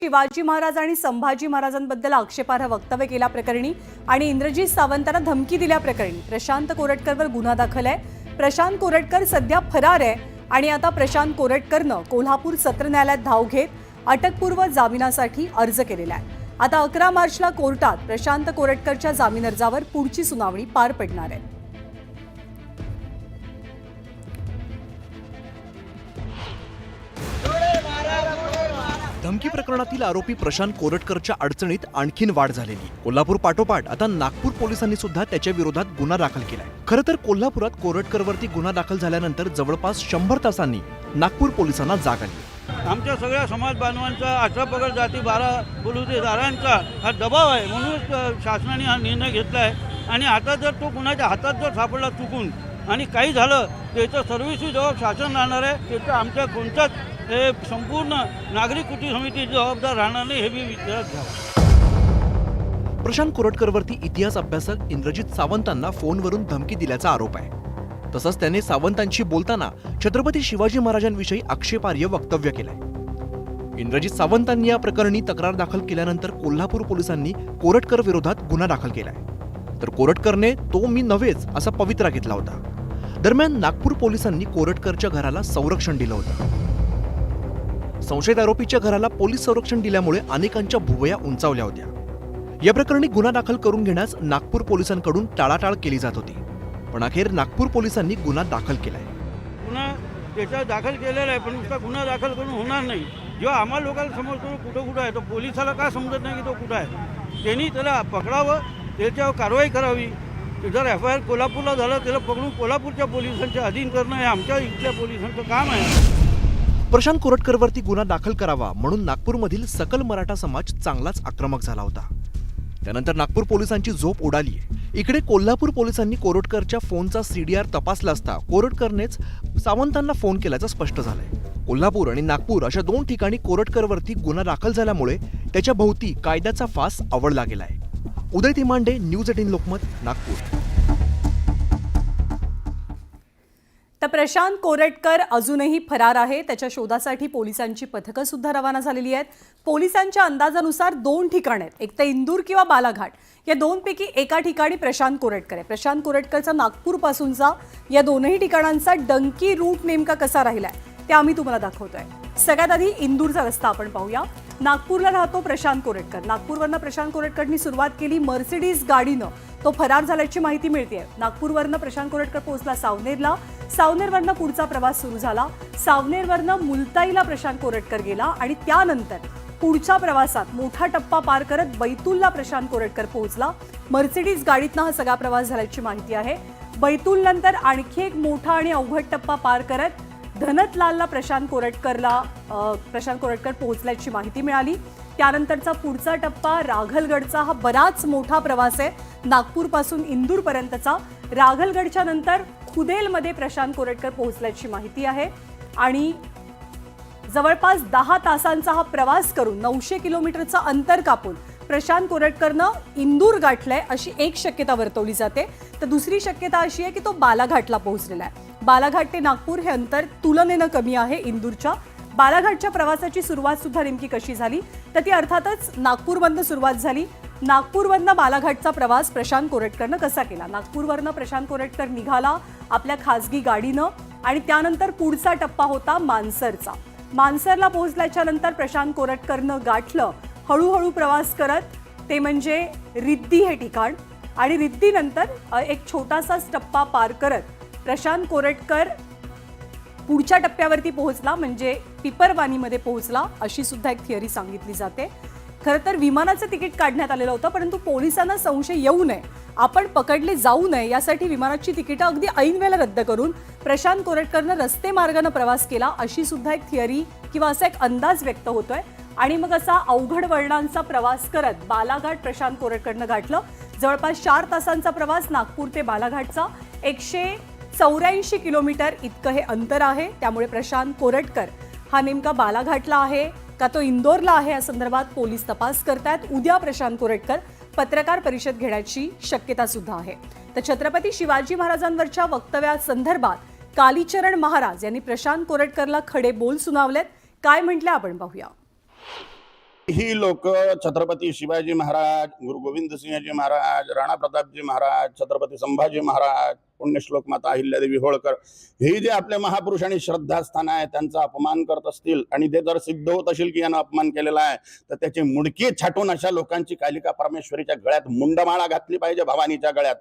शिवाजी महाराज आणि संभाजी महाराजांबद्दल आक्षेपार्ह वक्तव्य केल्याप्रकरणी आणि इंद्रजीत सावंतांना धमकी दिल्याप्रकरणी प्रशांत कोरटकरवर गुन्हा दाखल आहे। प्रशांत कोरटकर सध्या फरार आहे आणि आता प्रशांत कोरटकरनं कोल्हापूर सत्र न्यायालयात धाव घेत अटकपूर्व जामिनासाठी अर्ज केलेला आहे। आता 11 मार्चला कोर्टात प्रशांत कोरटकरच्या जामीन अर्जावर पुढची सुनावणी पार पडणार आहे। धमकी प्रकरणातील आरोपी प्रशांत कोरटकरच्या अडचणीत आणखीन वाढ झालेली। कोल्हापूर पाठोपाठ आता नागपूर पोलिसांनी सुद्धा त्याच्या विरोधात गुन्हा दाखल केलाय। खरं तर कोल्हापुरात कोरटकरवरती गुन्हा दाखल झाल्यानंतर जवळपास 100 तासांनी नागपूर पोलिसांना जाग आली। आमच्या सगळ्या समाज बांधवांचा 18 पगड जाती 12 बलुतेदारांचा हा दबाव आहे, म्हणून शासनाने हा निर्णय घेतला आहे। आणि आता जर तो कुणाच्या हातात जर सापडला चुकून आणि काही झालं त्याचं सर्व्हिसची जबाब शासन राहणार आहे। त्याचं आमच्या कोणताच हे संपूर्ण नागरिक कृती समिती जबाबदार राहणार नाही, हे मी विचारात घ्यावं। प्रशांत कोरटकरवरती इतिहास अभ्यासक इंद्रजीत सावंतांना फोनवरून धमकी दिल्याचा आरोप आहे। तसंच त्याने सावंतांशी बोलताना छत्रपती शिवाजी महाराजांविषयी आक्षेपार्ह वक्तव्य केलंय। इंद्रजीत सावंतांनी या प्रकरणी तक्रार दाखल केल्यानंतर कोल्हापूर पोलिसांनी कोरटकर विरोधात गुन्हा दाखल केलाय। तर कोरटकरने तो मी नव्हेच असा पवित्रा घेतला होता। दरम्यान नागपूर पोलिसांनी कोरटकरच्या घराला संरक्षण दिलं होतं। संशयित आरोपीच्या घराला पोलीस संरक्षण दिल्यामुळे अनेकांच्या भुवया उंचावल्या होत्या। या प्रकरणी गुन्हा दाखल करून घेण्यास नागपूर पोलिसांकडून टाळाटाळ केली जात होती, पण अखेर नागपूर पोलिसांनी गुन्हा दाखल केलाय। गुन्हा त्याचा दाखल केलेला आहे, पण नुसता गुन्हा दाखल करून होणार नाही। जेव्हा आम्हाला लोकांना समजतो कुठं आहे, तो पोलिसाला का समजत नाही की तो कुठं आहे। त्यांनी त्याला पकडावं, त्याच्यावर कारवाई करावी। जर FIR कोल्हापूरला झालं त्याला पकडून कोल्हापूरच्या पोलिसांच्या अधीन करणं हे आमच्या इथल्या पोलिसांचं काम आहे। प्रशांत कोरटकरवरती गुन्हा दाखल करावा म्हणून नागपूरमधील सकल मराठा समाज चांगलाच आक्रमक झाला होता। त्यानंतर नागपूर पोलिसांची झोप उडाली। इकडे कोल्हापूर पोलिसांनी कोरटकरच्या फोनचा CDR तपासला असता कोरटकरनेच सावंतांना फोन केल्याचं स्पष्ट झालंय। कोल्हापूर आणि नागपूर अशा 2 ठिकाणी कोरटकरवरती गुन्हा दाखल झाल्यामुळे त्याच्या भोवती कायद्याचा फास आवळला गेलाय। उदय तिमांडे, न्यूज 18 लोकमत, नागपूर। तर प्रशांत कोरटकर अजूनही फरार आहे। त्याच्या शोधासाठी पोलिसांची पथकं सुद्धा रवाना झालेली आहेत। पोलिसांच्या अंदाजानुसार 2 ठिकाणे आहेत, एक तर इंदूर किंवा बालाघाट। या 2 पैकी एका ठिकाणी प्रशांत कोरटकर आहे। प्रशांत कोरटकरचा नागपूरपासूनचा या 2ही ठिकाणांचा डंकी रूट नेमका कसा राहिलाय ते आम्ही तुम्हाला दाखवतोय। सगळ्यात आधी इंदूरचा रस्ता आपण पाहूया। नागपूरला राहतो प्रशांत कोरटकर। नागपूरवरनं प्रशांत कोरटकरनी सुरुवात केली मर्सिडीज गाडीनं। तो फरार झाल्याची माहिती मिळते। नागपूरवरनं प्रशांत कोरटकर पोहोचला सावनेरला। सावनेरवरनं पुढचा प्रवास सुरू झाला। सावनेरवरनं मुलताईला प्रशांत कोरटकर गेला आणि त्यानंतर पुढच्या प्रवासात मोठा टप्पा पार करत बैतूलला प्रशांत कोरटकर पोहोचला। मर्सिडीज गाडीतनं हा सगळा प्रवास झाल्याची माहिती आहे। बैतूल नंतर आणखी एक मोठा आणि अवघड टप्पा पार करत धनतलालला प्रशांत कोरटकर पोहोचल्याची माहिती मिळाली। त्यानंतरचा पुढचा टप्पा राघलगडचा हा बराच मोठा प्रवास आहे, नागपूरपासून इंदूरपर्यंतचा। राघलगडच्या नंतर खुदेलमध्ये प्रशांत कोरटकर पोहोचल्याची माहिती आहे आणि जवळपास 10 तासांचा हा प्रवास करून 900 किलोमीटरचं अंतर कापून प्रशांत कोरटकरनं इंदूर गाठलंय अशी एक शक्यता वर्तवली जाते। तर दुसरी शक्यता अशी आहे की तो बालाघाटला पोहोचलेला आहे। बालाघाट ते नागपूर हे अंतर तुलनेनं कमी आहे इंदूरच्या। बालाघाटच्या प्रवासाची सुरुवात सुद्धा नेमकी कशी झाली तर ती अर्थातच नागपूरमधनं सुरुवात झाली। नागपूरवरनं बालाघाटचा प्रवास प्रशांत कोरटकरनं कसा केला? नागपूरवरनं प्रशांत कोरटकर निघाला आपल्या खासगी गाडीनं आणि त्यानंतर पुढचा टप्पा होता मानसरचा। मानसरला पोहोचल्याच्या नंतर प्रशांत कोरटकरनं गाठलं हळूहळू प्रवास करत ते म्हणजे रिद्दी हे ठिकाण आणि रिद्दीनंतर एक छोटासाच टप्पा पार करत प्रशांत कोरटकर पुढच्या टप्प्यावरती पोहोचला म्हणजे पिपरवानीमध्ये पोहोचला अशी सुद्धा एक थिअरी सांगितली जाते। खरं तर विमानाचं तिकीट काढण्यात आलेलं होतं, परंतु पोलिसांना संशय येऊ नये, आपण पकडले जाऊ नये यासाठी विमानाची तिकीटं अगदी ऐन वेळेला रद्द करून प्रशांत कोरटकरनं रस्ते मार्गाने प्रवास केला अशी सुद्धा एक थिअरी किंवा असा एक अंदाज व्यक्त होतोय। आणि मग असा अवघड वळणांचा प्रवास करत बालाघाट प्रशांत कोरटकरनं गाठलं। जवळपास 4 तासांचा प्रवास नागपूर ते बालाघाटचा 184 किलोमीटर इतकं हे अंतर आहे। त्यामुळे प्रशांत कोरटकर हा नेमका बालाघाटला आहे का तो इंदोरला आहे या संदर्भात पोलीस तपास करतायत। उद्या प्रशांत कोरटकर पत्रकार परिषद घेण्याची शक्यता सुद्धा आहे। तर छत्रपती शिवाजी महाराजांवरच्या वक्तव्यासंदर्भात कालीचरण महाराज यांनी प्रशांत कोरटकरला खडे बोल सुनावलेत। काय म्हटले आपण पाहूया। ही लोक छत्रपती शिवाजी महाराज, गुरु गोविंद सिंहजी महाराज, राणा प्रतापजी महाराज, छत्रपती संभाजी महाराज, पुण्यश्लोक माता अहिल्यादेवी होळकर, हे जे आपले महापुरुष आणि श्रद्धास्थान आहे त्यांचा अपमान करत असतील आणि ते जर सिद्ध होत असेल की यानं अपमान केलेला आहे, तर त्याची मुडकी छाटून अशा लोकांची कालिका परमेश्वरीच्या गळ्यात मुंडमाळा घातली पाहिजे, भवानीच्या गळ्यात.